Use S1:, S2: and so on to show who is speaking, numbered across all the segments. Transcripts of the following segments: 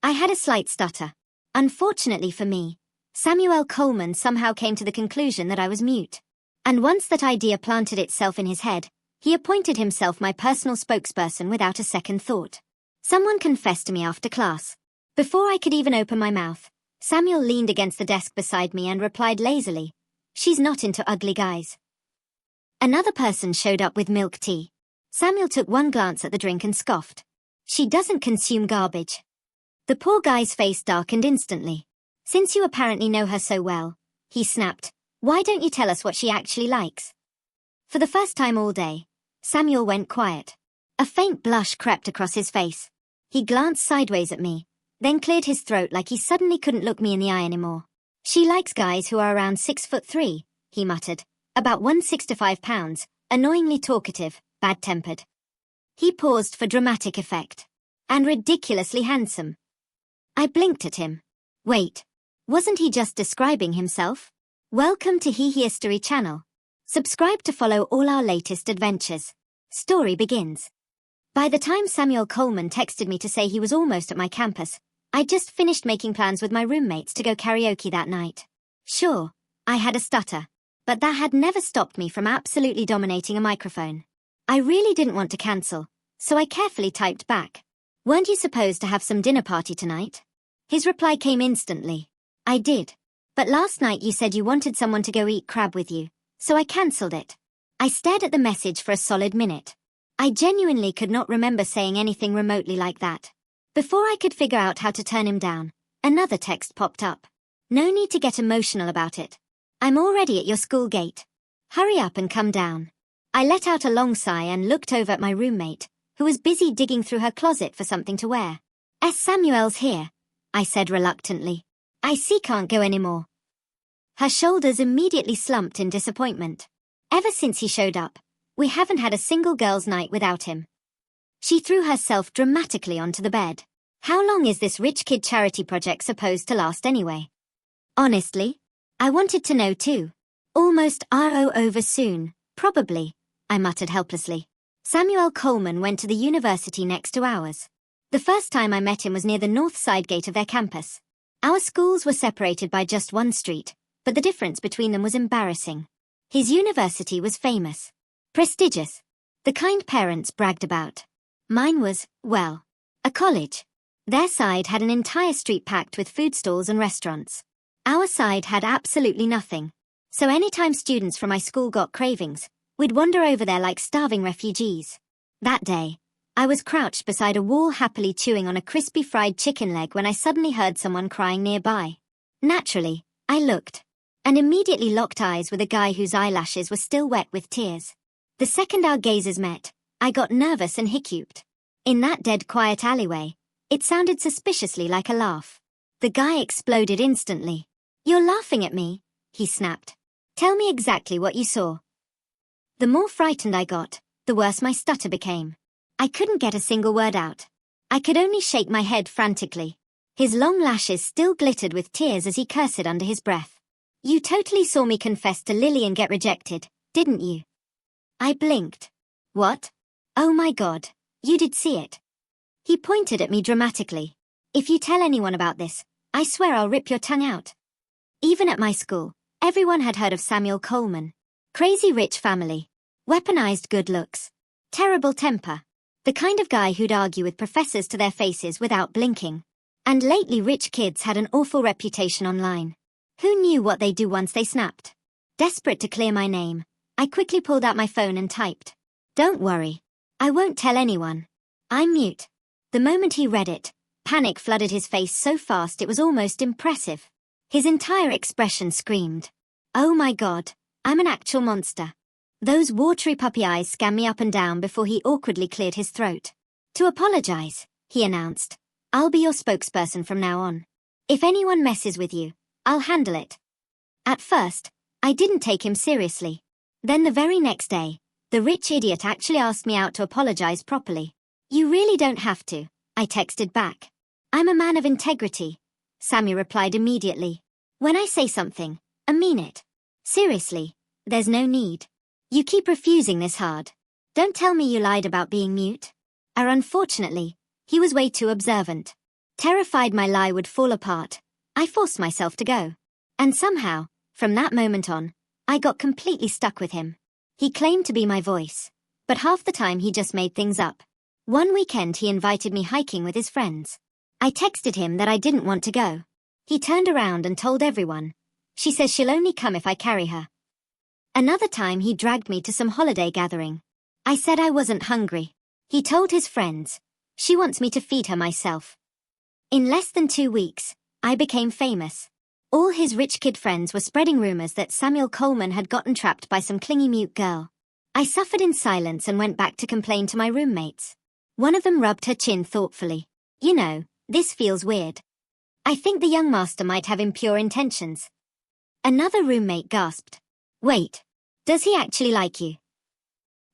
S1: I had a slight stutter. Unfortunately for me, Samuel Coleman somehow came to the conclusion that I was mute. And once that idea planted itself in his head, he appointed himself my personal spokesperson without a second thought. Someone confessed to me after class. Before I could even open my mouth, Samuel leaned against the desk beside me and replied lazily, "She's not into ugly guys." Another person showed up with milk tea. Samuel took one glance at the drink and scoffed. "She doesn't consume garbage." The poor guy's face darkened instantly. "Since you apparently know her so well," he snapped, "why don't you tell us what she actually likes?" For the first time all day, Samuel went quiet. A faint blush crept across his face. He glanced sideways at me, then cleared his throat like he suddenly couldn't look me in the eye anymore. "She likes guys who are around 6'3", he muttered, "about 165 pounds, annoyingly talkative, bad-tempered." He paused for dramatic effect. "And ridiculously handsome." I blinked at him. Wait, wasn't he just describing himself? Welcome to He History channel. Subscribe to follow all our latest adventures. Story begins. By the time Samuel Coleman texted me to say he was almost at my campus, I'd just finished making plans with my roommates to go karaoke that night. Sure, I had a stutter, but that had never stopped me from absolutely dominating a microphone. I really didn't want to cancel, so I carefully typed back, "Weren't you supposed to have some dinner party tonight?" His reply came instantly. "I did. But last night you said you wanted someone to go eat crab with you, so I cancelled it." I stared at the message for a solid minute. I genuinely could not remember saying anything remotely like that. Before I could figure out how to turn him down, another text popped up. "No need to get emotional about it. I'm already at your school gate. Hurry up and come down." I let out a long sigh and looked over at my roommate, who was busy digging through her closet for something to wear. "Samuel's here," I said reluctantly. "I see can't go anymore." Her shoulders immediately slumped in disappointment. "Ever since he showed up, we haven't had a single girls' night without him." She threw herself dramatically onto the bed. "How long is this rich kid charity project supposed to last anyway?" Honestly, I wanted to know too. "Almost over soon, probably," I muttered helplessly. Samuel Coleman went to the university next to ours. The first time I met him was near the north side gate of their campus. Our schools were separated by just one street, but the difference between them was embarrassing. His university was famous, prestigious, the kind parents bragged about. Mine was, well, a college. Their side had an entire street packed with food stalls and restaurants. Our side had absolutely nothing. So anytime students from my school got cravings, we'd wander over there like starving refugees. That day, I was crouched beside a wall happily chewing on a crispy fried chicken leg when I suddenly heard someone crying nearby. Naturally, I looked, and immediately locked eyes with a guy whose eyelashes were still wet with tears. The second our gazes met, I got nervous and hiccuped. In that dead quiet alleyway, it sounded suspiciously like a laugh. The guy exploded instantly. "You're laughing at me," he snapped. "Tell me exactly what you saw." The more frightened I got, the worse my stutter became. I couldn't get a single word out. I could only shake my head frantically. His long lashes still glittered with tears as he cursed under his breath. "You totally saw me confess to Lily and get rejected, didn't you?" I blinked. "What? Oh my God, you did see it." He pointed at me dramatically. "If you tell anyone about this, I swear I'll rip your tongue out." Even at my school, everyone had heard of Samuel Coleman. Crazy rich family, weaponized good looks, terrible temper, the kind of guy who'd argue with professors to their faces without blinking. And lately rich kids had an awful reputation online. Who knew what they'd do once they snapped? Desperate to clear my name, I quickly pulled out my phone and typed, "Don't worry, I won't tell anyone. I'm mute." The moment he read it, panic flooded his face so fast it was almost impressive. His entire expression screamed, "Oh my God, I'm an actual monster." Those watery puppy eyes scanned me up and down before he awkwardly cleared his throat. "To apologize," he announced. "I'll be your spokesperson from now on. If anyone messes with you, I'll handle it." At first, I didn't take him seriously. Then the very next day, the rich idiot actually asked me out to apologize properly. "You really don't have to," I texted back. "I'm a man of integrity," Sammy replied immediately. "When I say something, I mean it. Seriously, there's no need. You keep refusing this hard. Don't tell me you lied about being mute." Unfortunately, he was way too observant. Terrified my lie would fall apart, I forced myself to go. And somehow, from that moment on, I got completely stuck with him. He claimed to be my voice, but half the time he just made things up. One weekend he invited me hiking with his friends. I texted him that I didn't want to go. He turned around and told everyone. She says she'll only come if I carry her. Another time he dragged me to some holiday gathering. I said I wasn't hungry. He told his friends. She wants me to feed her myself. In less than 2 weeks, I became famous. All his rich kid friends were spreading rumors that Samuel Coleman had gotten trapped by some clingy mute girl. I suffered in silence and went back to complain to my roommates. One of them rubbed her chin thoughtfully. You know, this feels weird. I think the young master might have impure intentions. Another roommate gasped. Wait, does he actually like you?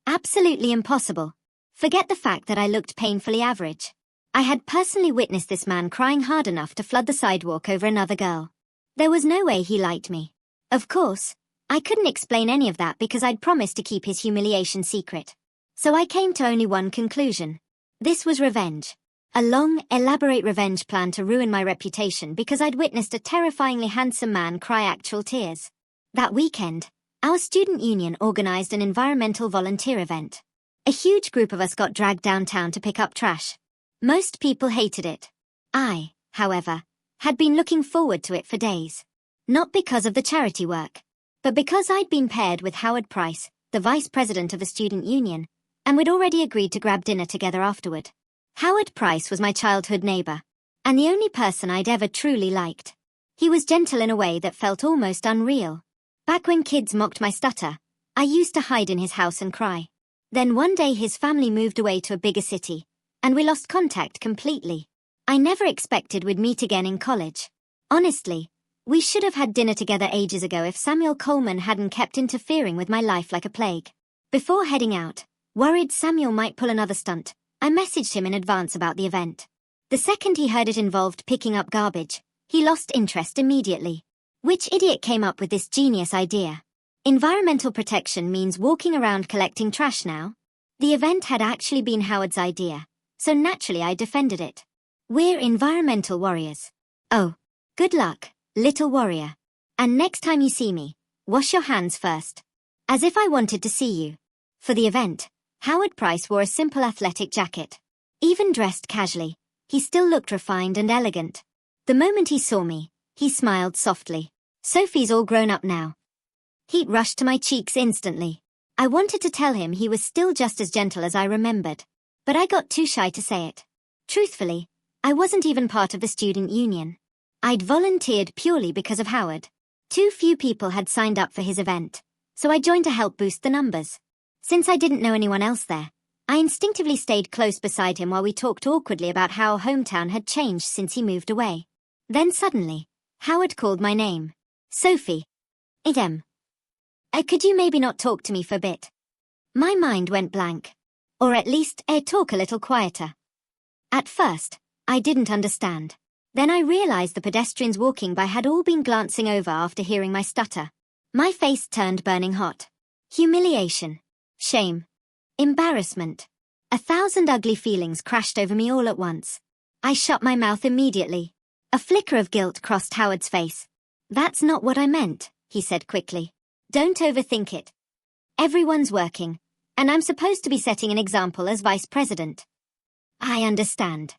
S1: Absolutely impossible. Forget the fact that I looked painfully average. I had personally witnessed this man crying hard enough to flood the sidewalk over another girl. There was no way he liked me. Of course, I couldn't explain any of that because I'd promised to keep his humiliation secret. So I came to only one conclusion. This was revenge. A long, elaborate revenge plan to ruin my reputation because I'd witnessed a terrifyingly handsome man cry actual tears. That weekend, our student union organized an environmental volunteer event. A huge group of us got dragged downtown to pick up trash. Most people hated it. I, however, had been looking forward to it for days. Not because of the charity work, but because I'd been paired with Howard Price, the vice president of the student union, and we'd already agreed to grab dinner together afterward. Howard Price was my childhood neighbor, and the only person I'd ever truly liked. He was gentle in a way that felt almost unreal. Back when kids mocked my stutter, I used to hide in his house and cry. Then one day his family moved away to a bigger city, and we lost contact completely. I never expected we'd meet again in college. Honestly, we should have had dinner together ages ago if Samuel Coleman hadn't kept interfering with my life like a plague. Before heading out, worried Samuel might pull another stunt, I messaged him in advance about the event. The second he heard it involved picking up garbage, he lost interest immediately. Which idiot came up with this genius idea? Environmental protection means walking around collecting trash now? The event had actually been Howard's idea, so naturally I defended it. We're environmental warriors. Oh, good luck, little warrior. And next time you see me, wash your hands first. As if I wanted to see you. For the event, Howard Price wore a simple athletic jacket. Even dressed casually, he still looked refined and elegant. The moment he saw me, he smiled softly. Sophie's all grown up now. Heat rushed to my cheeks instantly. I wanted to tell him he was still just as gentle as I remembered, but I got too shy to say it. Truthfully, I wasn't even part of the student union. I'd volunteered purely because of Howard. Too few people had signed up for his event, so I joined to help boost the numbers. Since I didn't know anyone else there, I instinctively stayed close beside him while we talked awkwardly about how our hometown had changed since he moved away. Then suddenly, Howard called my name. Sophie. Could you maybe not talk to me for a bit? My mind went blank. Or at least, talk a little quieter. At first, I didn't understand. Then I realized the pedestrians walking by had all been glancing over after hearing my stutter. My face turned burning hot. Humiliation. Shame. Embarrassment. 1,000 ugly feelings crashed over me all at once. I shut my mouth immediately. A flicker of guilt crossed Howard's face. That's not what I meant, he said quickly. Don't overthink it. Everyone's working, and I'm supposed to be setting an example as vice president. I understand.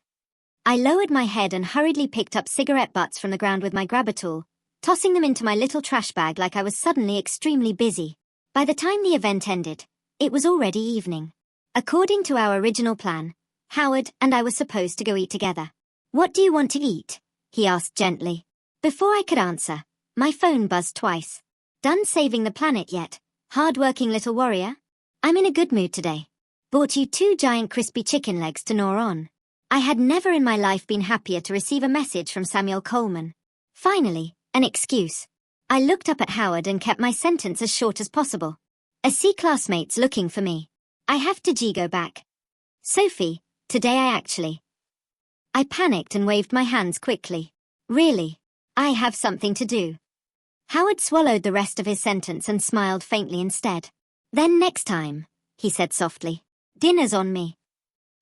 S1: I lowered my head and hurriedly picked up cigarette butts from the ground with my grabber tool, tossing them into my little trash bag like I was suddenly extremely busy. By the time the event ended, it was already evening. According to our original plan, Howard and I were supposed to go eat together. What do you want to eat? He asked gently. Before I could answer, my phone buzzed twice. Done saving the planet yet, hard-working little warrior? I'm in a good mood today. Bought you 2 giant crispy chicken legs to gnaw on. I had never in my life been happier to receive a message from Samuel Coleman. Finally, an excuse. I looked up at Howard and kept my sentence as short as possible. A C classmate's looking for me. I have to go back. Sophie, today I panicked and waved my hands quickly. Really? I have something to do. Howard swallowed the rest of his sentence and smiled faintly instead. Then next time, he said softly. Dinner's on me.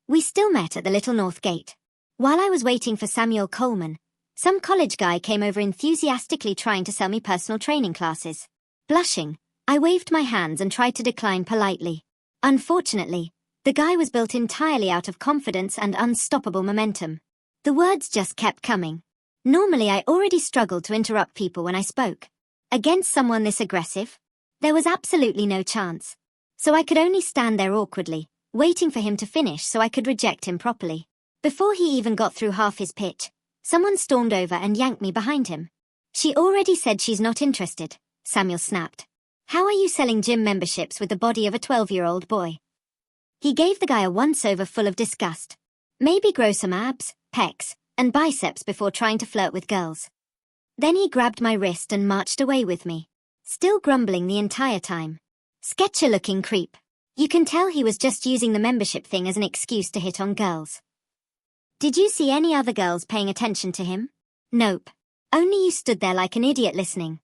S1: We still met at the Little North Gate. While I was waiting for Samuel Coleman, some college guy came over enthusiastically trying to sell me personal training classes. Blushing, I waved my hands and tried to decline politely. Unfortunately, the guy was built entirely out of confidence and unstoppable momentum. The words just kept coming. Normally I already struggled to interrupt people when I spoke. Against someone this aggressive, there was absolutely no chance. So I could only stand there awkwardly, waiting for him to finish so I could reject him properly. Before he even got through half his pitch, someone stormed over and yanked me behind him. "She already said she's not interested," Samuel snapped. "How are you selling gym memberships with the body of a 12-year-old boy?" He gave the guy a once-over full of disgust. Maybe grow some abs, pecs, and biceps before trying to flirt with girls. Then he grabbed my wrist and marched away with me, still grumbling the entire time. Sketcher-looking creep. You can tell he was just using the membership thing as an excuse to hit on girls. Did you see any other girls paying attention to him? Nope. Only you stood there like an idiot listening.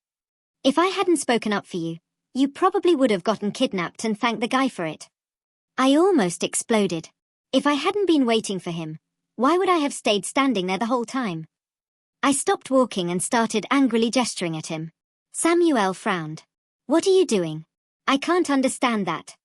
S1: If I hadn't spoken up for you, you probably would have gotten kidnapped and thanked the guy for it. I almost exploded. If I hadn't been waiting for him, why would I have stayed standing there the whole time? I stopped walking and started angrily gesturing at him. Samuel frowned. "What are you doing? I can't understand that."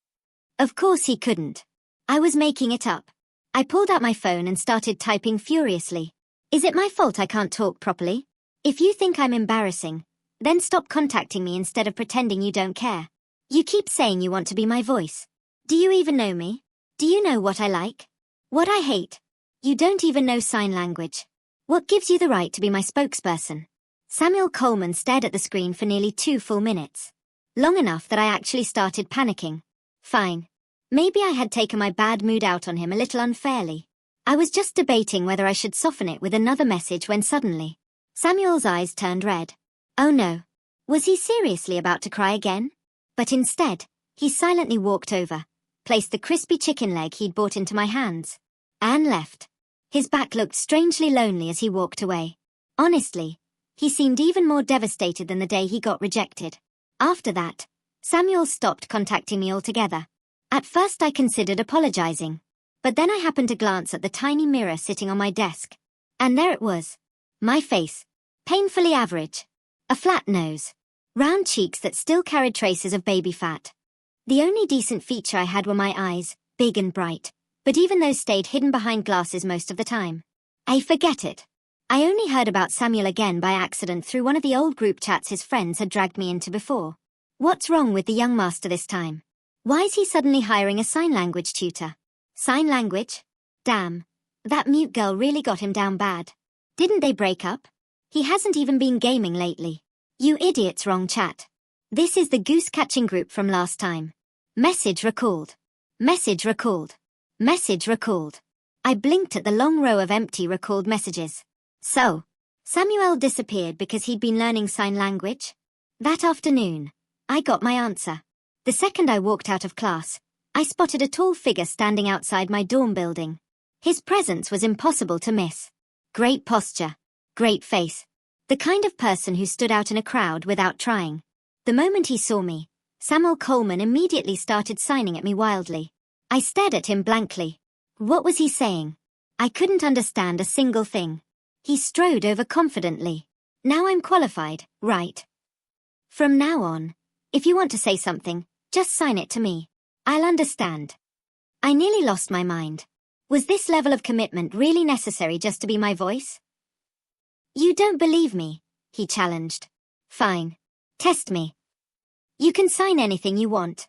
S1: Of course he couldn't. I was making it up. I pulled out my phone and started typing furiously. Is it my fault I can't talk properly? If you think I'm embarrassing, then stop contacting me instead of pretending you don't care. You keep saying you want to be my voice. Do you even know me? Do you know what I like? What I hate? You don't even know sign language. What gives you the right to be my spokesperson? Samuel Coleman stared at the screen for nearly 2 full minutes. Long enough that I actually started panicking. Fine. Maybe I had taken my bad mood out on him a little unfairly. I was just debating whether I should soften it with another message when suddenly, Samuel's eyes turned red. Oh no. Was he seriously about to cry again? But instead, he silently walked over, placed the crispy chicken leg he'd brought into my hands, and left. His back looked strangely lonely as he walked away. Honestly, he seemed even more devastated than the day he got rejected. After that, Samuel stopped contacting me altogether. At first I considered apologizing, but then I happened to glance at the tiny mirror sitting on my desk. And there it was. My face. Painfully average. A flat nose. Round cheeks that still carried traces of baby fat. The only decent feature I had were my eyes, big and bright, but even those stayed hidden behind glasses most of the time. Forget it. I only heard about Samuel again by accident through one of the old group chats his friends had dragged me into before. What's wrong with the young master this time? Why is he suddenly hiring a sign language tutor? Sign language? Damn. That mute girl really got him down bad. Didn't they break up? He hasn't even been gaming lately. You idiots, wrong chat. This is the goose-catching group from last time. Message recalled. Message recalled. Message recalled. I blinked at the long row of empty recalled messages. So, Samuel disappeared because he'd been learning sign language? That afternoon, I got my answer. The second I walked out of class, I spotted a tall figure standing outside my dorm building. His presence was impossible to miss. Great posture. Great face. The kind of person who stood out in a crowd without trying. The moment he saw me, Samuel Coleman immediately started signing at me wildly. I stared at him blankly. What was he saying? I couldn't understand a single thing. He strode over confidently. Now I'm qualified, right? From now on, if you want to say something, just sign it to me. I'll understand. I nearly lost my mind. Was this level of commitment really necessary just to be my voice? You don't believe me, he challenged. Fine. Test me. You can sign anything you want.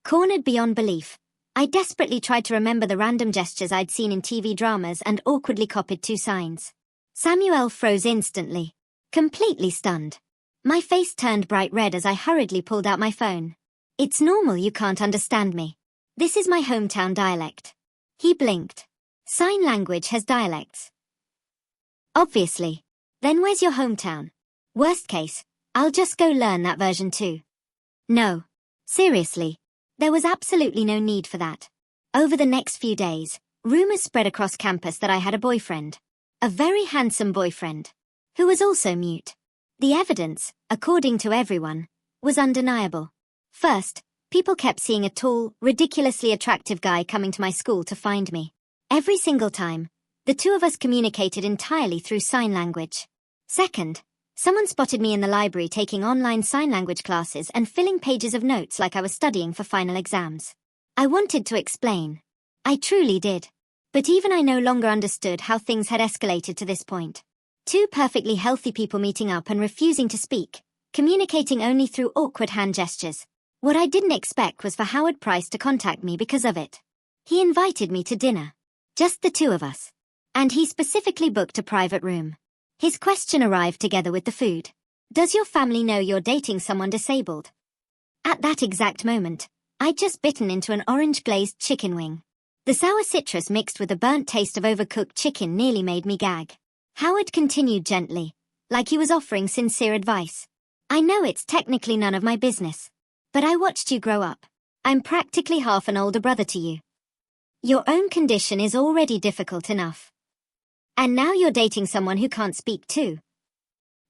S1: Cornered beyond belief, I desperately tried to remember the random gestures I'd seen in TV dramas and awkwardly copied 2 signs. Samuel froze instantly, completely stunned. My face turned bright red as I hurriedly pulled out my phone. It's normal you can't understand me. This is my hometown dialect. He blinked. Sign language has dialects. Obviously. Then where's your hometown? Worst case, I'll just go learn that version too. No. Seriously. There was absolutely no need for that. Over the next few days, rumors spread across campus that I had a boyfriend. A very handsome boyfriend. Who was also mute. The evidence, according to everyone, was undeniable. First, people kept seeing a tall, ridiculously attractive guy coming to my school to find me. Every single time, The two of us communicated entirely through sign language. Second, someone spotted me in the library taking online sign language classes and filling pages of notes like I was studying for final exams. I wanted to explain. I truly did. But even I no longer understood how things had escalated to this point. Two perfectly healthy people meeting up and refusing to speak, communicating only through awkward hand gestures. What I didn't expect was for Howard Price to contact me because of it. He invited me to dinner. Just the two of us. And he specifically booked a private room. His question arrived together with the food. Does your family know you're dating someone disabled? At that exact moment, I'd just bitten into an orange-glazed chicken wing. The sour citrus mixed with the burnt taste of overcooked chicken nearly made me gag. Howard continued gently, like he was offering sincere advice. I know it's technically none of my business. But I watched you grow up. I'm practically half an older brother to you. Your own condition is already difficult enough. And now you're dating someone who can't speak too.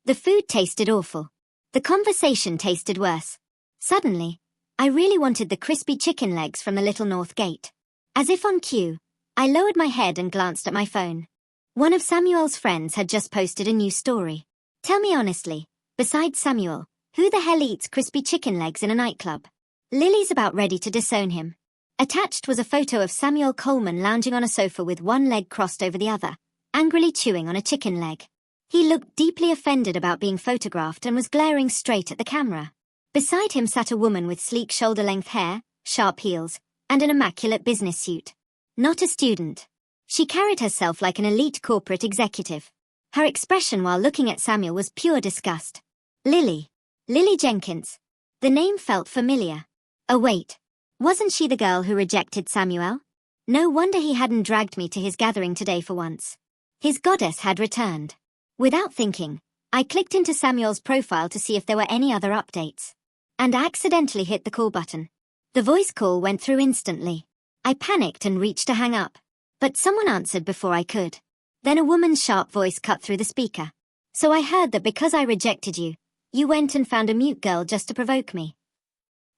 S1: The food tasted awful. The conversation tasted worse. Suddenly, I really wanted the crispy chicken legs from the Little North Gate. As if on cue, I lowered my head and glanced at my phone. One of Samuel's friends had just posted a new story. Tell me honestly, besides Samuel, who the hell eats crispy chicken legs in a nightclub? Lily's about ready to disown him. Attached was a photo of Samuel Coleman lounging on a sofa with one leg crossed over the other, angrily chewing on a chicken leg. He looked deeply offended about being photographed and was glaring straight at the camera. Beside him sat a woman with sleek shoulder-length hair, sharp heels, and an immaculate business suit. Not a student. She carried herself like an elite corporate executive. Her expression while looking at Samuel was pure disgust. Lily. Lily Jenkins. The name felt familiar. Oh wait. Wasn't she the girl who rejected Samuel? No wonder he hadn't dragged me to his gathering today for once. His goddess had returned. Without thinking, I clicked into Samuel's profile to see if there were any other updates. And accidentally hit the call button. The voice call went through instantly. I panicked and reached to hang up. But someone answered before I could. Then a woman's sharp voice cut through the speaker. So I heard that because I rejected you, you went and found a mute girl just to provoke me.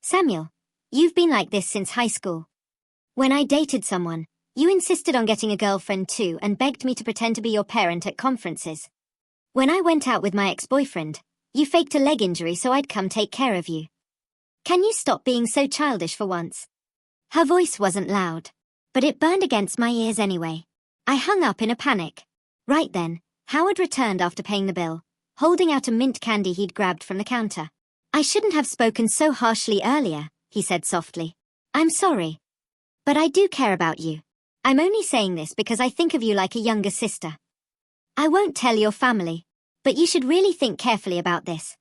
S1: Samuel, you've been like this since high school. When I dated someone, you insisted on getting a girlfriend too and begged me to pretend to be your parent at conferences. When I went out with my ex-boyfriend, you faked a leg injury so I'd come take care of you. Can you stop being so childish for once? Her voice wasn't loud, but it burned against my ears anyway. I hung up in a panic. Right then, Howard returned after paying the bill, holding out a mint candy he'd grabbed from the counter. I shouldn't have spoken so harshly earlier, he said softly. I'm sorry. But I do care about you. I'm only saying this because I think of you like a younger sister. I won't tell your family, but you should really think carefully about this.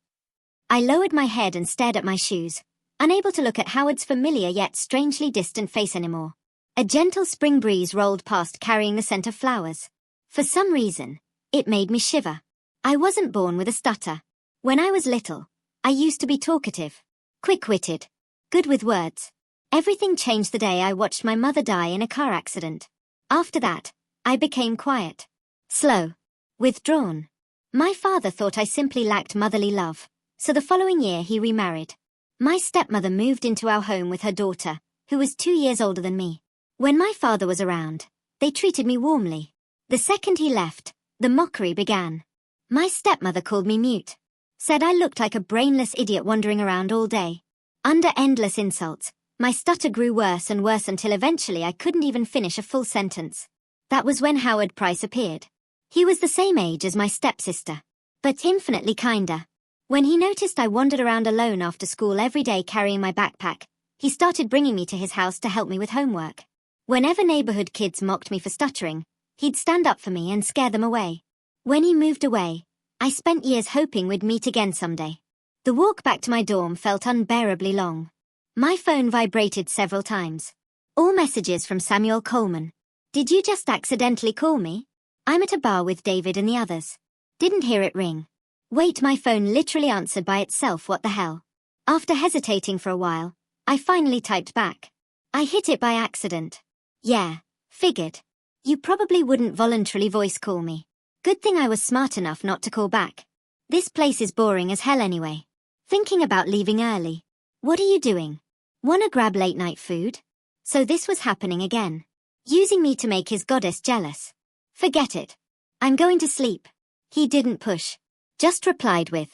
S1: I lowered my head and stared at my shoes, unable to look at Howard's familiar yet strangely distant face anymore. A gentle spring breeze rolled past carrying the scent of flowers. For some reason, it made me shiver. I wasn't born with a stutter. When I was little, I used to be talkative, quick-witted, good with words. Everything changed the day I watched my mother die in a car accident. After that, I became quiet, slow, withdrawn. My father thought I simply lacked motherly love, so the following year he remarried. My stepmother moved into our home with her daughter, who was 2 years older than me. When my father was around, they treated me warmly. The second he left, the mockery began. My stepmother called me mute, said I looked like a brainless idiot wandering around all day. Under endless insults, my stutter grew worse and worse until eventually I couldn't even finish a full sentence. That was when Howard Price appeared. He was the same age as my stepsister, but infinitely kinder. When he noticed I wandered around alone after school every day carrying my backpack, he started bringing me to his house to help me with homework. Whenever neighborhood kids mocked me for stuttering, he'd stand up for me and scare them away. When he moved away, I spent years hoping we'd meet again someday. The walk back to my dorm felt unbearably long. My phone vibrated several times. All messages from Samuel Coleman. Did you just accidentally call me? I'm at a bar with David and the others. Didn't hear it ring. Wait, my phone literally answered by itself, what the hell? After hesitating for a while, I finally typed back. I hit it by accident. Yeah, figured. You probably wouldn't voluntarily voice call me. Good thing I was smart enough not to call back. This place is boring as hell anyway. Thinking about leaving early. What are you doing? Wanna grab late night food? So this was happening again. Using me to make his goddess jealous. Forget it. I'm going to sleep. He didn't push. Just replied with,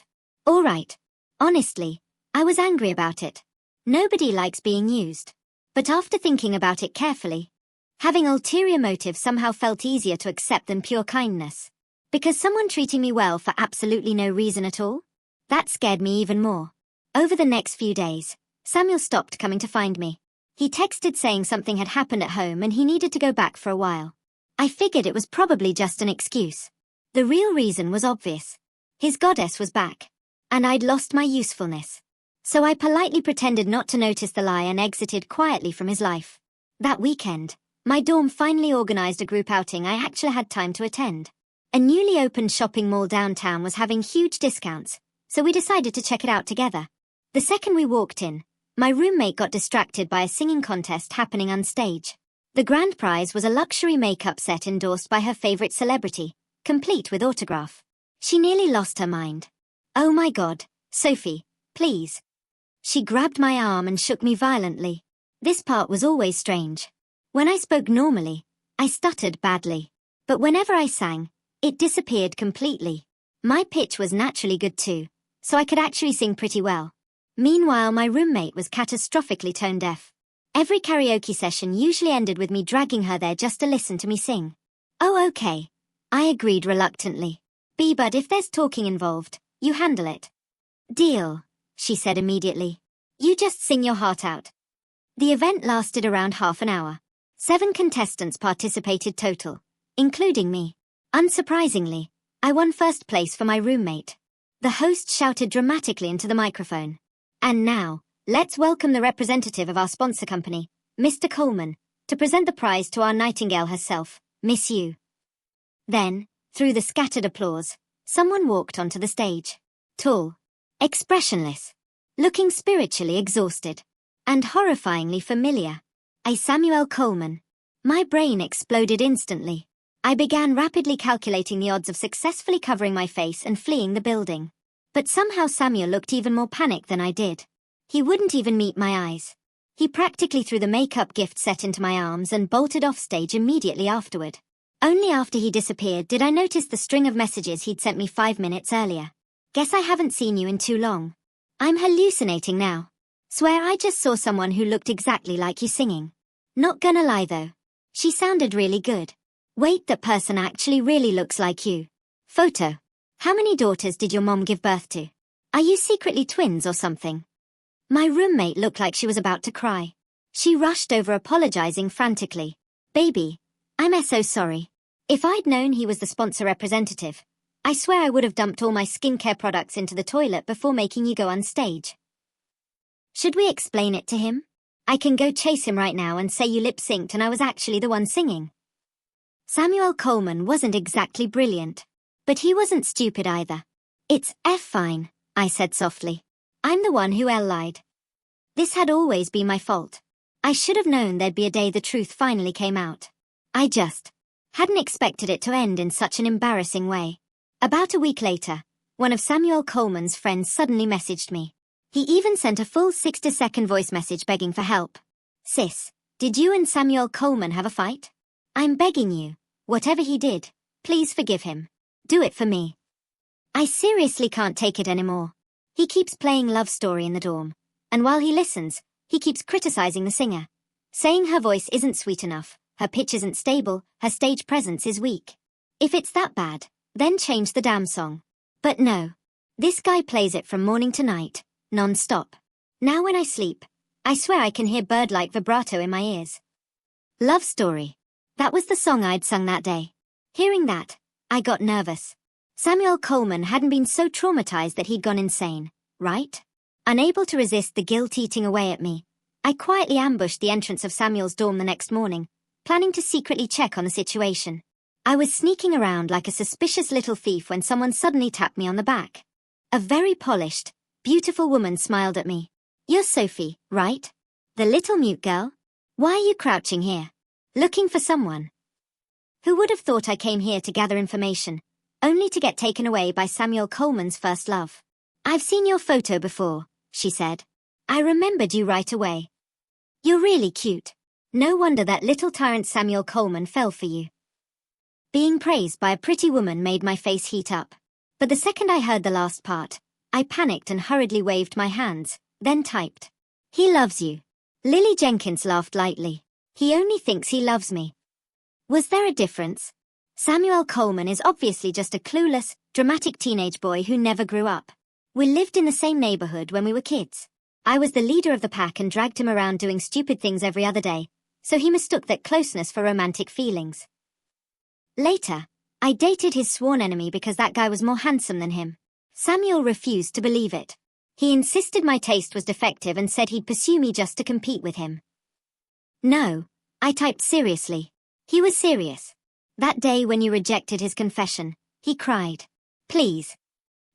S1: all right. Honestly, I was angry about it. Nobody likes being used. But after thinking about it carefully, having ulterior motives somehow felt easier to accept than pure kindness. Because someone treating me well for absolutely no reason at all? That scared me even more. Over the next few days, Samuel stopped coming to find me. He texted saying something had happened at home and he needed to go back for a while. I figured it was probably just an excuse. The real reason was obvious. His goddess was back. And I'd lost my usefulness. So I politely pretended not to notice the lie and exited quietly from his life. That weekend, my dorm finally organized a group outing I actually had time to attend. A newly opened shopping mall downtown was having huge discounts, so we decided to check it out together. The second we walked in, my roommate got distracted by a singing contest happening on stage. The grand prize was a luxury makeup set endorsed by her favorite celebrity, complete with autograph. She nearly lost her mind. Oh my God, Sophie, please. She grabbed my arm and shook me violently. This part was always strange. When I spoke normally, I stuttered badly. But whenever I sang, it disappeared completely. My pitch was naturally good too, so I could actually sing pretty well. Meanwhile, my roommate was catastrophically tone deaf. Every karaoke session usually ended with me dragging her there just to listen to me sing. Oh, okay. I agreed reluctantly. But if there's talking involved, you handle it. Deal, she said immediately. You just sing your heart out. The event lasted around half an hour. 7 contestants participated total, including me. Unsurprisingly, I won first place for my roommate. The host shouted dramatically into the microphone. And now, let's welcome the representative of our sponsor company, Mr. Coleman, to present the prize to our nightingale herself, Miss You. Then, through the scattered applause, someone walked onto the stage. Tall, expressionless, looking spiritually exhausted, and horrifyingly familiar. Samuel Coleman. My brain exploded instantly. I began rapidly calculating the odds of successfully covering my face and fleeing the building. But somehow Samuel looked even more panicked than I did. He wouldn't even meet my eyes. He practically threw the makeup gift set into my arms and bolted off stage immediately afterward. Only after he disappeared did I notice the string of messages he'd sent me 5 minutes earlier. Guess I haven't seen you in too long. I'm hallucinating now. Swear I just saw someone who looked exactly like you singing. Not gonna lie though. She sounded really good. Wait, that person actually really looks like you. Photo. How many daughters did your mom give birth to? Are you secretly twins or something? My roommate looked like she was about to cry. She rushed over apologizing frantically. Baby, I'm so sorry. If I'd known he was the sponsor representative, I swear I would have dumped all my skincare products into the toilet before making you go on stage. Should we explain it to him? I can go chase him right now and say you lip-synced and I was actually the one singing. Samuel Coleman wasn't exactly brilliant. But he wasn't stupid either. It's fine, I said softly. I'm the one who lied. This had always been my fault. I should have known there'd be a day the truth finally came out. I just hadn't expected it to end in such an embarrassing way. About a week later, one of Samuel Coleman's friends suddenly messaged me. He even sent a full 60-second voice message begging for help. Sis, did you and Samuel Coleman have a fight? I'm begging you, whatever he did, please forgive him. Do it for me. I seriously can't take it anymore. He keeps playing Love Story in the dorm, and while he listens, he keeps criticizing the singer, saying her voice isn't sweet enough, her pitch isn't stable, her stage presence is weak. If it's that bad, then change the damn song. But no. This guy plays it from morning to night, non-stop. Now when I sleep, I swear I can hear bird-like vibrato in my ears. Love Story. That was the song I'd sung that day. Hearing that, I got nervous. Samuel Coleman hadn't been so traumatized that he'd gone insane, right? Unable to resist the guilt eating away at me, I quietly ambushed the entrance of Samuel's dorm the next morning, planning to secretly check on the situation. I was sneaking around like a suspicious little thief when someone suddenly tapped me on the back. A very polished, beautiful woman smiled at me. You're Sophie, right? The little mute girl? Why are you crouching here? Looking for someone? Who would have thought I came here to gather information, only to get taken away by Samuel Coleman's first love? I've seen your photo before, she said. I remembered you right away. You're really cute. No wonder that little tyrant Samuel Coleman fell for you. Being praised by a pretty woman made my face heat up. But the second I heard the last part, I panicked and hurriedly waved my hands, then typed. He loves you. Lily Jenkins laughed lightly. He only thinks he loves me. Was there a difference? Samuel Coleman is obviously just a clueless, dramatic teenage boy who never grew up. We lived in the same neighborhood when we were kids. I was the leader of the pack and dragged him around doing stupid things every other day, so he mistook that closeness for romantic feelings. Later, I dated his sworn enemy because that guy was more handsome than him. Samuel refused to believe it. He insisted my taste was defective and said he'd pursue me just to compete with him. No, I typed seriously. He was serious. That day when you rejected his confession, he cried. Please.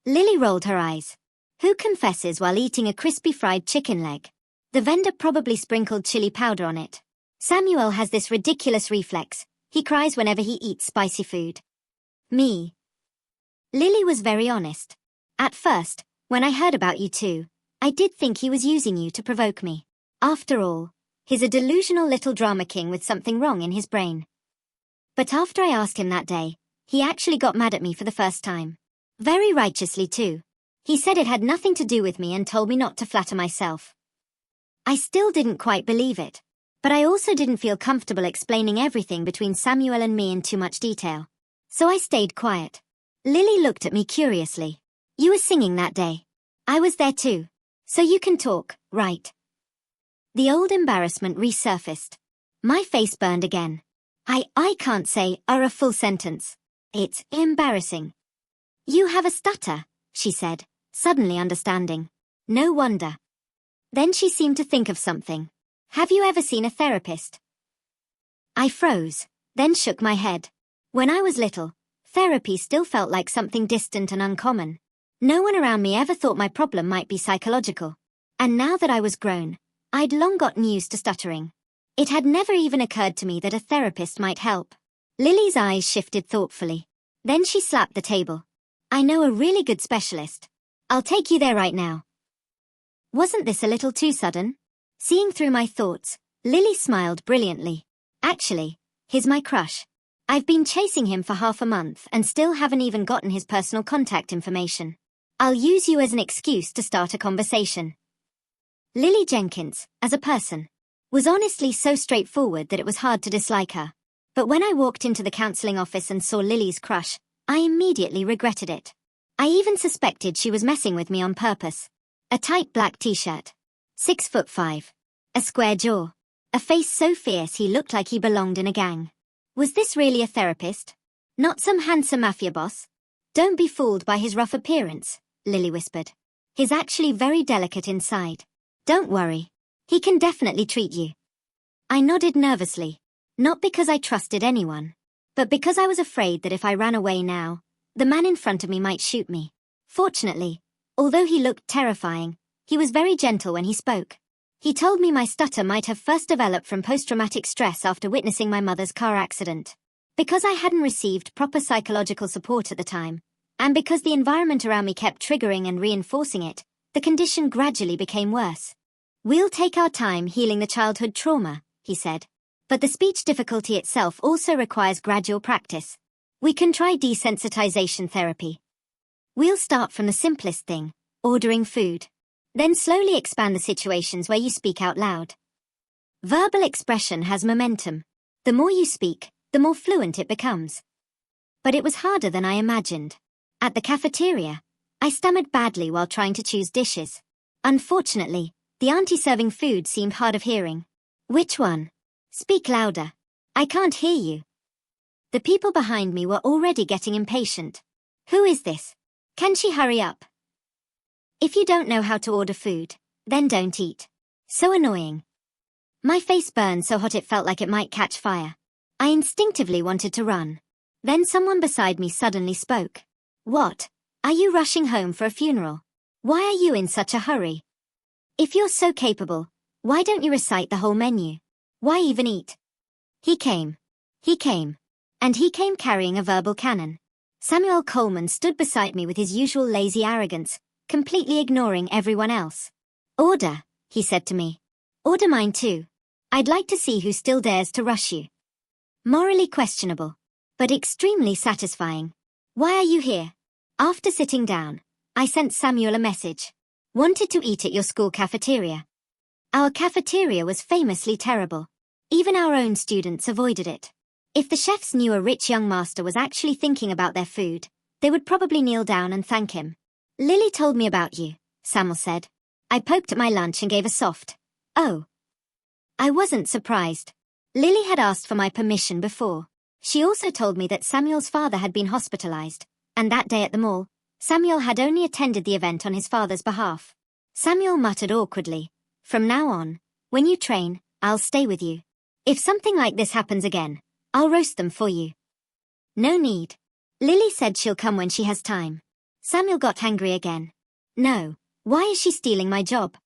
S1: Lily rolled her eyes. Who confesses while eating a crispy fried chicken leg? The vendor probably sprinkled chili powder on it. Samuel has this ridiculous reflex. He cries whenever he eats spicy food. Me. Lily was very honest. At first, when I heard about you two, I did think he was using you to provoke me. After all, he's a delusional little drama king with something wrong in his brain. But after I asked him that day, he actually got mad at me for the first time. Very righteously too. He said it had nothing to do with me and told me not to flatter myself. I still didn't quite believe it. But I also didn't feel comfortable explaining everything between Samuel and me in too much detail. So I stayed quiet. Lily looked at me curiously. You were singing that day. I was there too. So you can talk, right? The old embarrassment resurfaced. My face burned again. I can't say a full sentence. It's embarrassing. You have a stutter, she said, suddenly understanding. No wonder. Then she seemed to think of something. Have you ever seen a therapist? I froze, then shook my head. When I was little, therapy still felt like something distant and uncommon. No one around me ever thought my problem might be psychological. And now that I was grown, I'd long gotten used to stuttering. It had never even occurred to me that a therapist might help. Lily's eyes shifted thoughtfully. Then she slapped the table. I know a really good specialist. I'll take you there right now. Wasn't this a little too sudden? Seeing through my thoughts, Lily smiled brilliantly. Actually, he's my crush. I've been chasing him for half a month and still haven't even gotten his personal contact information. I'll use you as an excuse to start a conversation. Lily Jenkins, as a person, was honestly so straightforward that it was hard to dislike her. But when I walked into the counseling office and saw Lily's crush, I immediately regretted it. I even suspected she was messing with me on purpose. A tight black t-shirt. 6'5". A square jaw. A face so fierce he looked like he belonged in a gang. Was this really a therapist? Not some handsome mafia boss? Don't be fooled by his rough appearance, Lily whispered. He's actually very delicate inside. Don't worry. He can definitely treat you. I nodded nervously. Not because I trusted anyone, but because I was afraid that if I ran away now, the man in front of me might shoot me. Fortunately, although he looked terrifying, he was very gentle when he spoke. He told me my stutter might have first developed from post-traumatic stress after witnessing my mother's car accident. Because I hadn't received proper psychological support at the time, and because the environment around me kept triggering and reinforcing it, the condition gradually became worse. We'll take our time healing the childhood trauma, he said. But the speech difficulty itself also requires gradual practice. We can try desensitization therapy. We'll start from the simplest thing, ordering food. Then slowly expand the situations where you speak out loud. Verbal expression has momentum. The more you speak, the more fluent it becomes. But it was harder than I imagined. At the cafeteria, I stammered badly while trying to choose dishes. Unfortunately, the auntie serving food seemed hard of hearing. Which one? Speak louder. I can't hear you. The people behind me were already getting impatient. Who is this? Can she hurry up? If you don't know how to order food, then don't eat. So annoying. My face burned so hot it felt like it might catch fire. I instinctively wanted to run. Then someone beside me suddenly spoke. What? Are you rushing home for a funeral? Why are you in such a hurry? If you're so capable, why don't you recite the whole menu? Why even eat? He came. And he came carrying a verbal cannon. Samuel Coleman stood beside me with his usual lazy arrogance, completely ignoring everyone else. Order, he said to me. Order mine too. I'd like to see who still dares to rush you. Morally questionable. but extremely satisfying. Why are you here? After sitting down, I sent Samuel a message. Wanted to eat at your school cafeteria. Our cafeteria was famously terrible. Even our own students avoided it. If the chefs knew a rich young master was actually thinking about their food, they would probably kneel down and thank him. Lily told me about you, Samuel said. I poked at my lunch and gave a soft, "Oh." I wasn't surprised. Lily had asked for my permission before. She also told me that Samuel's father had been hospitalized, and that day at the mall, Samuel had only attended the event on his father's behalf. Samuel muttered awkwardly, "From now on, when you train, I'll stay with you. If something like this happens again, I'll roast them for you." No need. Lily said she'll come when she has time. Samuel got angry again. No, why is she stealing my job?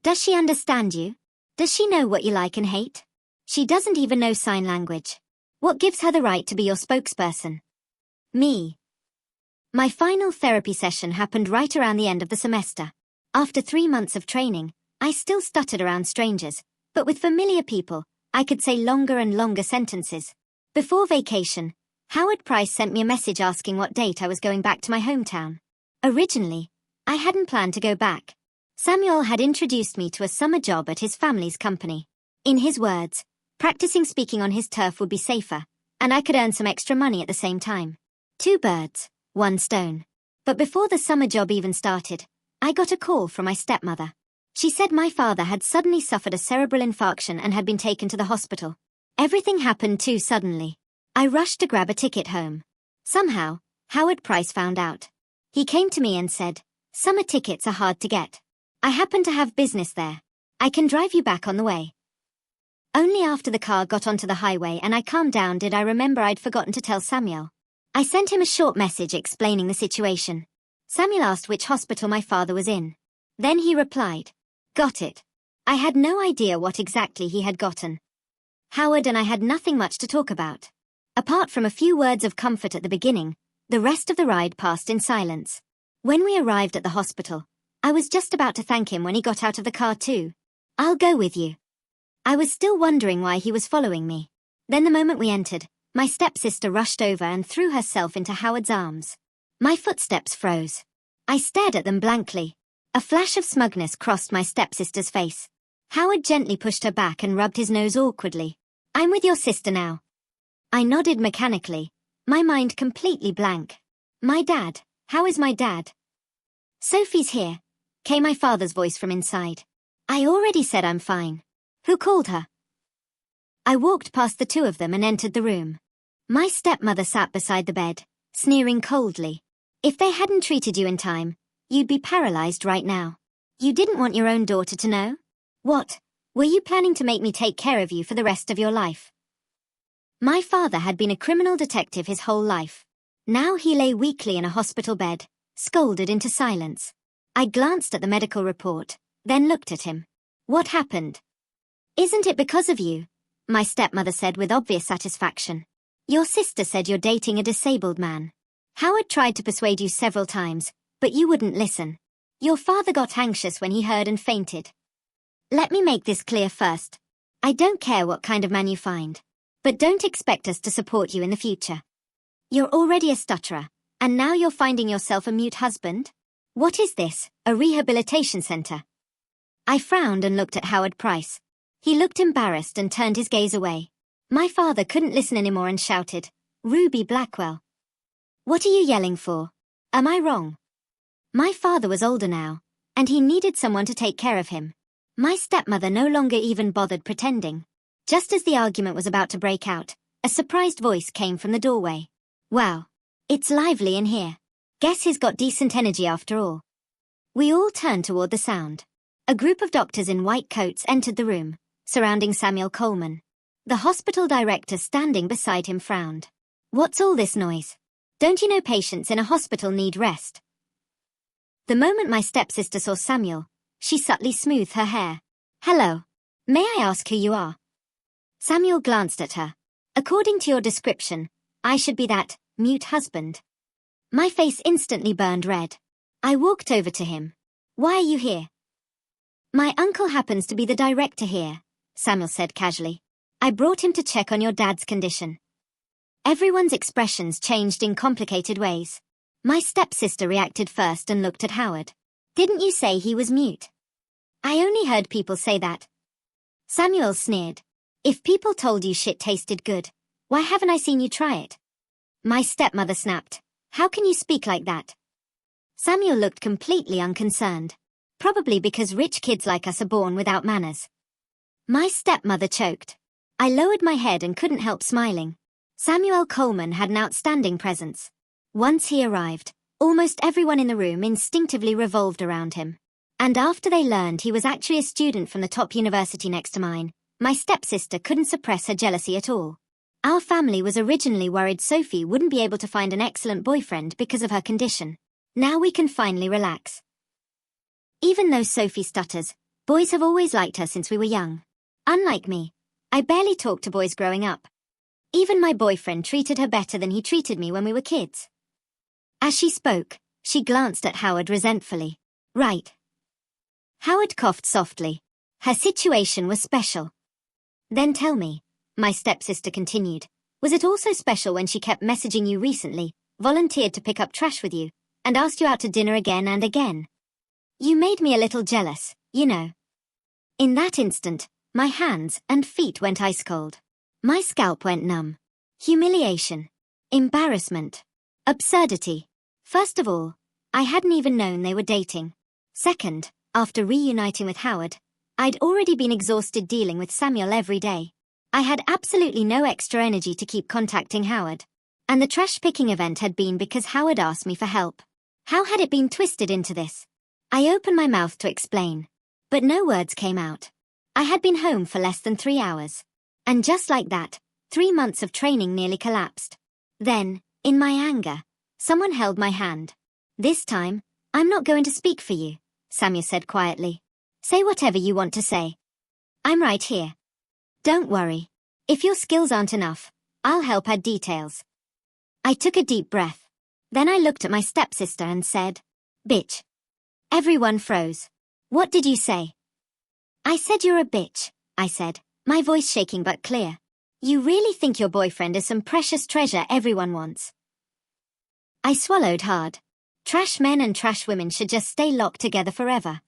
S1: Does she understand you? Does she know what you like and hate? She doesn't even know sign language. What gives her the right to be your spokesperson? Me. My final therapy session happened right around the end of the semester. After 3 months of training, I still stuttered around strangers, but with familiar people, I could say longer and longer sentences. Before vacation, Howard Price sent me a message asking what date I was going back to my hometown. Originally, I hadn't planned to go back. Samuel had introduced me to a summer job at his family's company. In his words, practicing speaking on his turf would be safer, and I could earn some extra money at the same time. 2 birds, 1 stone. But before the summer job even started, I got a call from my stepmother. She said my father had suddenly suffered a cerebral infarction and had been taken to the hospital. Everything happened too suddenly. I rushed to grab a ticket home. Somehow, Howard Price found out. He came to me and said, "Summer tickets are hard to get. I happen to have business there. I can drive you back on the way." Only after the car got onto the highway and I calmed down did I remember I'd forgotten to tell Samuel. I sent him a short message explaining the situation. Samuel asked which hospital my father was in. Then he replied, "Got it." I had no idea what exactly he had gotten. Howard and I had nothing much to talk about. Apart from a few words of comfort at the beginning, the rest of the ride passed in silence. When we arrived at the hospital, I was just about to thank him when he got out of the car too. "I'll go with you." I was still wondering why he was following me. Then the moment we entered, my stepsister rushed over and threw herself into Howard's arms. My footsteps froze. I stared at them blankly. A flash of smugness crossed my stepsister's face. Howard gently pushed her back and rubbed his nose awkwardly. "I'm with your sister now." I nodded mechanically, my mind completely blank. "My dad, how is my dad?" "Sophie's here," came my father's voice from inside. "I already said I'm fine." "Who called her?" I walked past the 2 of them and entered the room. My stepmother sat beside the bed, sneering coldly. "If they hadn't treated you in time, you'd be paralyzed right now. You didn't want your own daughter to know? What, were you planning to make me take care of you for the rest of your life?" My father had been a criminal detective his whole life. Now he lay weakly in a hospital bed, scolded into silence. I glanced at the medical report, then looked at him. "What happened?" "Isn't it because of you?" my stepmother said with obvious satisfaction. "Your sister said you're dating a disabled man. Howard tried to persuade you several times, but you wouldn't listen. Your father got anxious when he heard and fainted. Let me make this clear first. I don't care what kind of man you find. But don't expect us to support you in the future. You're already a stutterer, and now you're finding yourself a mute husband? What is this, a rehabilitation center?" I frowned and looked at Howard Price. He looked embarrassed and turned his gaze away. My father couldn't listen anymore and shouted, "Ruby Blackwell. What are you yelling for? Am I wrong?" My father was older now, and he needed someone to take care of him. My stepmother no longer even bothered pretending. Just as the argument was about to break out, a surprised voice came from the doorway. "Wow, it's lively in here. Guess he's got decent energy after all." We all turned toward the sound. A group of doctors in white coats entered the room, surrounding Samuel Coleman. The hospital director standing beside him frowned. "What's all this noise? Don't you know patients in a hospital need rest?" The moment my stepsister saw Samuel, she subtly smoothed her hair. "Hello. May I ask who you are?" Samuel glanced at her. "According to your description, I should be that mute husband." My face instantly burned red. I walked over to him. "Why are you here?" "My uncle happens to be the director here," Samuel said casually. "I brought him to check on your dad's condition." Everyone's expressions changed in complicated ways. My stepsister reacted first and looked at Howard. Didn't you say he was mute? I only heard people say that. Samuel sneered. If people told you shit tasted good, why haven't I seen you try it? My stepmother snapped. How can you speak like that? Samuel looked completely unconcerned. Probably because rich kids like us are born without manners. My stepmother choked. I lowered my head and couldn't help smiling. Samuel Coleman had an outstanding presence. Once he arrived, almost everyone in the room instinctively revolved around him. And after they learned he was actually a student from the top university next to mine, my stepsister couldn't suppress her jealousy at all. Our family was originally worried Sophie wouldn't be able to find an excellent boyfriend because of her condition. Now we can finally relax. Even though Sophie stutters, boys have always liked her since we were young. Unlike me, I barely talked to boys growing up. Even my boyfriend treated her better than he treated me when we were kids. As she spoke, she glanced at Howard resentfully. Right. Howard coughed softly. Her situation was special. Then tell me, my stepsister continued, was it also special when she kept messaging you recently, volunteered to pick up trash with you, and asked you out to dinner again and again? You made me a little jealous, you know. In that instant, my hands and feet went ice cold. My scalp went numb. Humiliation. Embarrassment. Absurdity. First of all, I hadn't even known they were dating. Second, after reuniting with Howard, I'd already been exhausted dealing with Samuel every day. I had absolutely no extra energy to keep contacting Howard. And the trash picking event had been because Howard asked me for help. How had it been twisted into this? I opened my mouth to explain. But no words came out. I had been home for less than 3 hours. And just like that, 3 months of training nearly collapsed. Then, in my anger, someone held my hand. This time, I'm not going to speak for you, Samuel said quietly. Say whatever you want to say. I'm right here. Don't worry. If your skills aren't enough, I'll help add details. I took a deep breath. Then I looked at my stepsister and said, Bitch. Everyone froze. What did you say? I said you're a bitch, I said, my voice shaking but clear. You really think your boyfriend is some precious treasure everyone wants? I swallowed hard. Trash men and trash women should just stay locked together forever.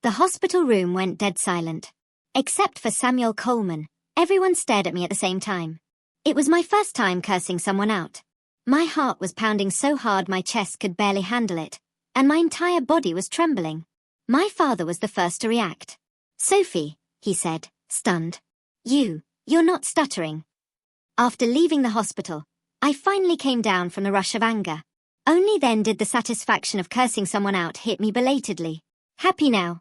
S1: The hospital room went dead silent. Except for Samuel Coleman, everyone stared at me at the same time. It was my first time cursing someone out. My heart was pounding so hard my chest could barely handle it, and my entire body was trembling. My father was the first to react. Sophie, he said, stunned. You're not stuttering. After leaving the hospital, I finally came down from the rush of anger. Only then did the satisfaction of cursing someone out hit me belatedly. Happy now?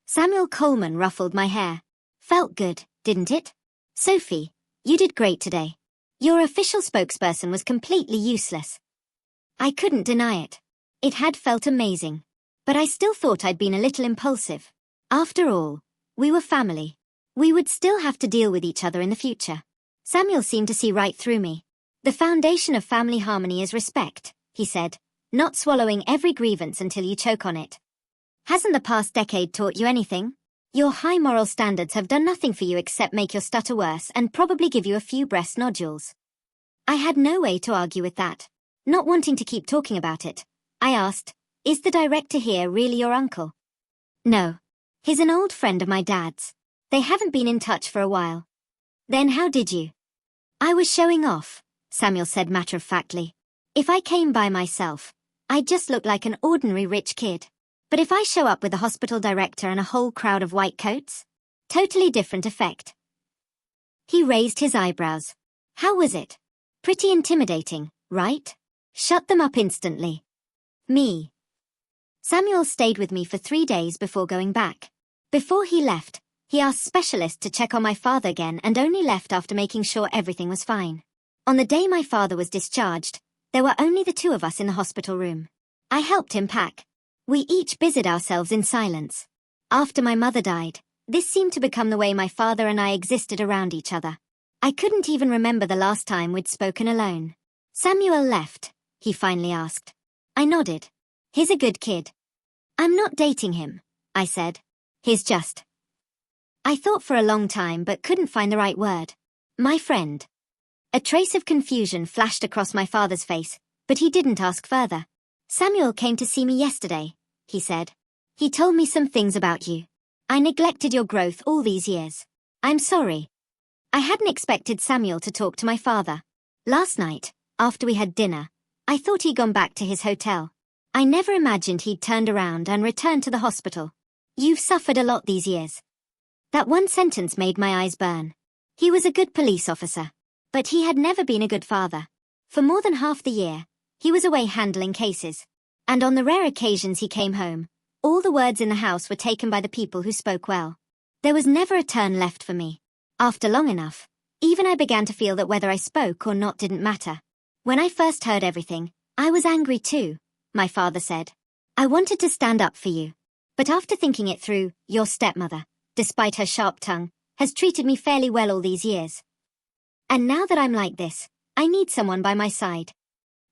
S1: Samuel Coleman ruffled my hair. Felt good, didn't it? Sophie, you did great today. Your official spokesperson was completely useless. I couldn't deny it. It had felt amazing. But I still thought I'd been a little impulsive. After all, we were family. We would still have to deal with each other in the future. Samuel seemed to see right through me. The foundation of family harmony is respect, he said, not swallowing every grievance until you choke on it. Hasn't the past decade taught you anything? Your high moral standards have done nothing for you except make your stutter worse and probably give you a few breast nodules. I had no way to argue with that. Not wanting to keep talking about it, I asked, is the director here really your uncle? No. He's an old friend of my dad's. They haven't been in touch for a while. Then how did you? I was showing off, Samuel said matter-of-factly. If I came by myself, I'd just look like an ordinary rich kid. But if I show up with the hospital director and a whole crowd of white coats? Totally different effect. He raised his eyebrows. How was it? Pretty intimidating, right? Shut them up instantly. Me. Samuel stayed with me for 3 days before going back. Before he left, he asked specialists to check on my father again and only left after making sure everything was fine. On the day my father was discharged, there were only the 2 of us in the hospital room. I helped him pack. We each busied ourselves in silence. After my mother died, this seemed to become the way my father and I existed around each other. I couldn't even remember the last time we'd spoken alone. Samuel left, he finally asked. I nodded. He's a good kid. I'm not dating him, I said. He's just... I thought for a long time but couldn't find the right word. My friend. A trace of confusion flashed across my father's face, but he didn't ask further. Samuel came to see me yesterday, he said. He told me some things about you. I neglected your growth all these years. I'm sorry. I hadn't expected Samuel to talk to my father. Last night, after we had dinner, I thought he'd gone back to his hotel. I never imagined he'd turned around and returned to the hospital. You've suffered a lot these years. That one sentence made my eyes burn. He was a good police officer, but he had never been a good father. For more than half the year, he was away handling cases. And on the rare occasions he came home, all the words in the house were taken by the people who spoke well. There was never a turn left for me. After long enough, even I began to feel that whether I spoke or not didn't matter. When I first heard everything, I was angry too, my father said. I wanted to stand up for you. But after thinking it through, your stepmother, despite her sharp tongue, has treated me fairly well all these years. And now that I'm like this, I need someone by my side.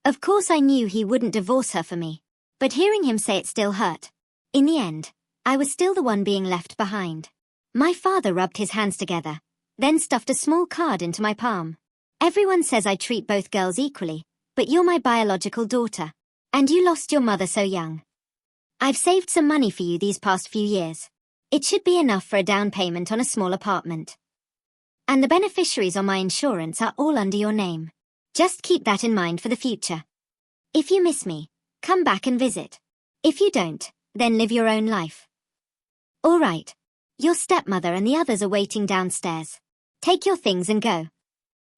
S1: Of course I knew he wouldn't divorce her for me, but hearing him say it still hurt. In the end, I was still the one being left behind. My father rubbed his hands together, then stuffed a small card into my palm. Everyone says I treat both girls equally, but you're my biological daughter, and you lost your mother so young. I've saved some money for you these past few years. It should be enough for a down payment on a small apartment. And the beneficiaries on my insurance are all under your name. Just keep that in mind for the future. If you miss me, come back and visit. If you don't, then live your own life. All right. Your stepmother and the others are waiting downstairs. Take your things and go.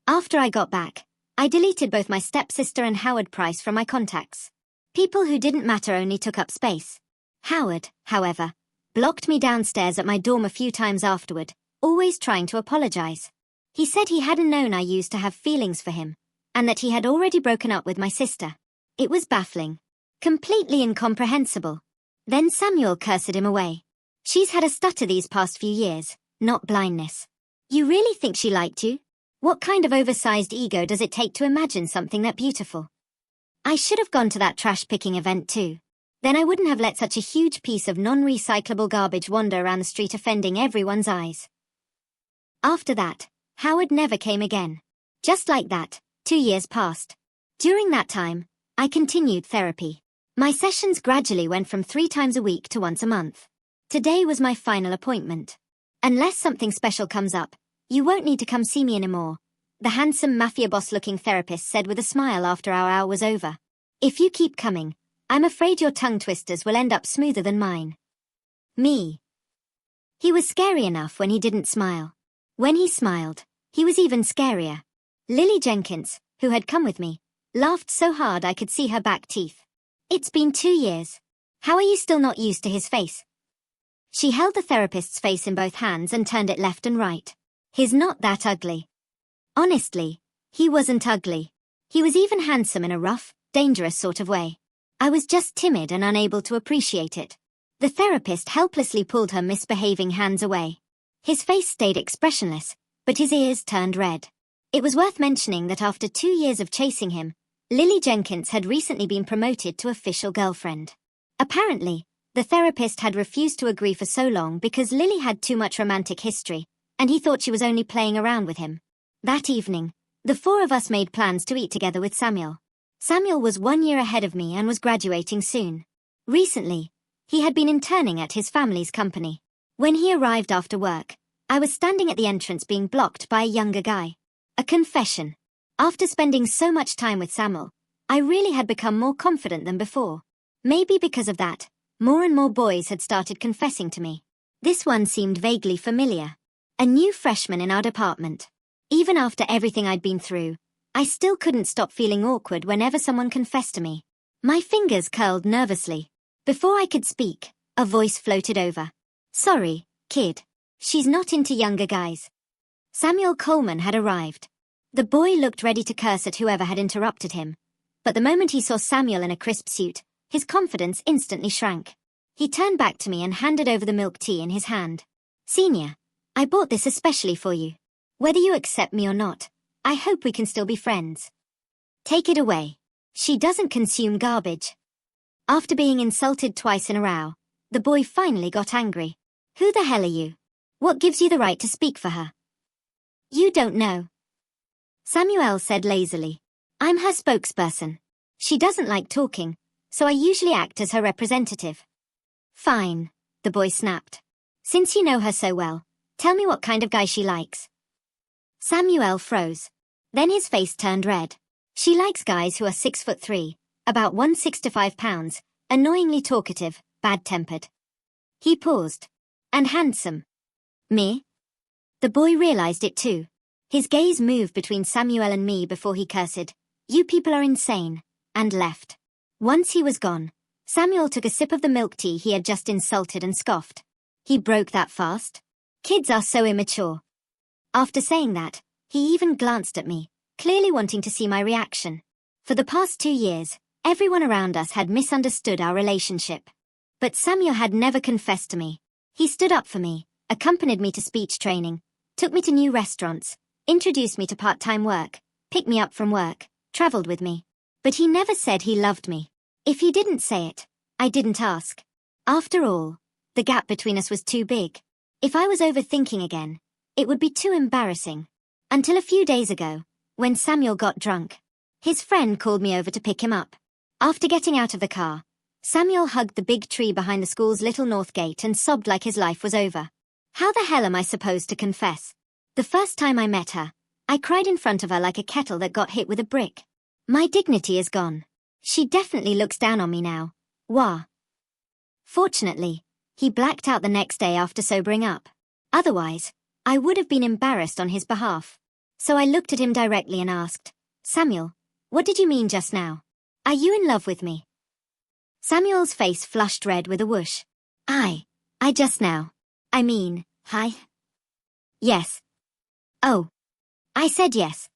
S1: After I got back, I deleted both my stepsister and Howard Price from my contacts. People who didn't matter only took up space. Howard, however, blocked me downstairs at my dorm a few times afterward, always trying to apologize. He said he hadn't known I used to have feelings for him, and that he had already broken up with my sister. It was baffling. Completely incomprehensible. Then Samuel cursed him away. She's had a stutter these past few years, not blindness. You really think she liked you? What kind of oversized ego does it take to imagine something that beautiful? I should have gone to that trash-picking event too. Then I wouldn't have let such a huge piece of non-recyclable garbage wander around the street offending everyone's eyes. After that, Howard never came again. Just like that, 2 years passed. During that time, I continued therapy. My sessions gradually went from 3 times a week to once a month. Today was my final appointment. Unless something special comes up, you won't need to come see me anymore, the handsome mafia boss-looking therapist said with a smile after our hour was over. If you keep coming, I'm afraid your tongue twisters will end up smoother than mine. Me. He was scary enough when he didn't smile. When he smiled, he was even scarier. Lily Jenkins, who had come with me, laughed so hard I could see her back teeth. It's been 2 years. How are you still not used to his face? She held the therapist's face in both hands and turned it left and right. He's not that ugly. Honestly, he wasn't ugly. He was even handsome in a rough, dangerous sort of way. I was just timid and unable to appreciate it. The therapist helplessly pulled her misbehaving hands away. His face stayed expressionless, but his ears turned red. It was worth mentioning that after 2 years of chasing him, Lily Jenkins had recently been promoted to official girlfriend. Apparently, the therapist had refused to agree for so long because Lily had too much romantic history, and he thought she was only playing around with him. That evening, the 4 of us made plans to eat together with Samuel. Samuel was 1 year ahead of me and was graduating soon. Recently, he had been interning at his family's company. When he arrived after work, I was standing at the entrance being blocked by a younger guy. A confession. After spending so much time with Samuel, I really had become more confident than before. Maybe because of that, more and more boys had started confessing to me. This one seemed vaguely familiar. A new freshman in our department. Even after everything I'd been through, I still couldn't stop feeling awkward whenever someone confessed to me. My fingers curled nervously. Before I could speak, a voice floated over. Sorry, kid. She's not into younger guys. Samuel Coleman had arrived. The boy looked ready to curse at whoever had interrupted him. But the moment he saw Samuel in a crisp suit, his confidence instantly shrank. He turned back to me and handed over the milk tea in his hand. Senior, I bought this especially for you. Whether you accept me or not, I hope we can still be friends. Take it away. She doesn't consume garbage. After being insulted twice in a row, the boy finally got angry. Who the hell are you? What gives you the right to speak for her? You don't know. Samuel said lazily. I'm her spokesperson. She doesn't like talking, so I usually act as her representative. Fine, the boy snapped. Since you know her so well, tell me what kind of guy she likes. Samuel froze. Then his face turned red. She likes guys who are 6'3", about 165 pounds, annoyingly talkative, bad-tempered. He paused. And handsome. Me? The boy realized it too. His gaze moved between Samuel and me before he cursed, "You people are insane," and left. Once he was gone, Samuel took a sip of the milk tea he had just insulted and scoffed. He broke that fast? Kids are so immature. After saying that, he even glanced at me, clearly wanting to see my reaction. For the past 2 years, everyone around us had misunderstood our relationship. But Samuel had never confessed to me. He stood up for me, accompanied me to speech training, took me to new restaurants, introduced me to part-time work, picked me up from work, traveled with me. But he never said he loved me. If he didn't say it, I didn't ask. After all, the gap between us was too big. If I was overthinking again, it would be too embarrassing. Until a few days ago, when Samuel got drunk. His friend called me over to pick him up. After getting out of the car, Samuel hugged the big tree behind the school's little north gate and sobbed like his life was over. How the hell am I supposed to confess? The first time I met her, I cried in front of her like a kettle that got hit with a brick. My dignity is gone. She definitely looks down on me now. Wah. Fortunately, he blacked out the next day after sobering up. Otherwise, I would have been embarrassed on his behalf. So I looked at him directly and asked, "Samuel, what did you mean just now? Are you in love with me?" Samuel's face flushed red with a whoosh. I just now. I mean, hi? Yes. Oh. I said yes.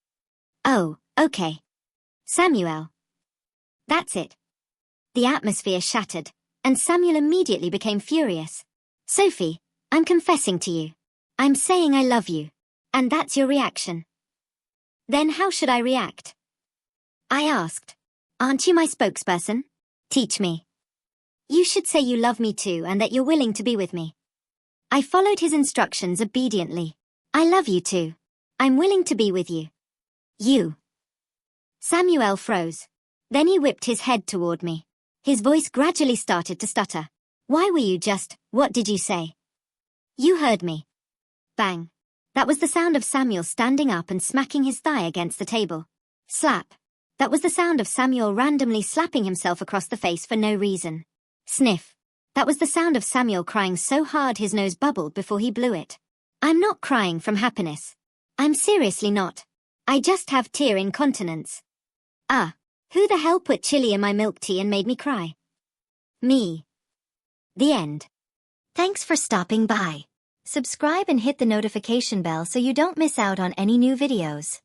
S1: Oh, okay. Samuel. That's it. The atmosphere shattered, and Samuel immediately became furious. "Sophie, I'm confessing to you. I'm saying I love you. And that's your reaction. Then how should I react?" I asked. "Aren't you my spokesperson? Teach me." "You should say you love me too and that you're willing to be with me." I followed his instructions obediently. "I love you too. I'm willing to be with you." "You." Samuel froze. Then he whipped his head toward me. His voice gradually started to stutter. "Why were you just, what did you say?" "You heard me." Bang. That was the sound of Samuel standing up and smacking his thigh against the table. Slap. That was the sound of Samuel randomly slapping himself across the face for no reason. Sniff. That was the sound of Samuel crying so hard his nose bubbled before he blew it. I'm not crying from happiness. I'm seriously not. I just have tear incontinence. Who the hell put chili in my milk tea and made me cry? Me. The end. Thanks for stopping by. Subscribe and hit the notification bell so you don't miss out on any new videos.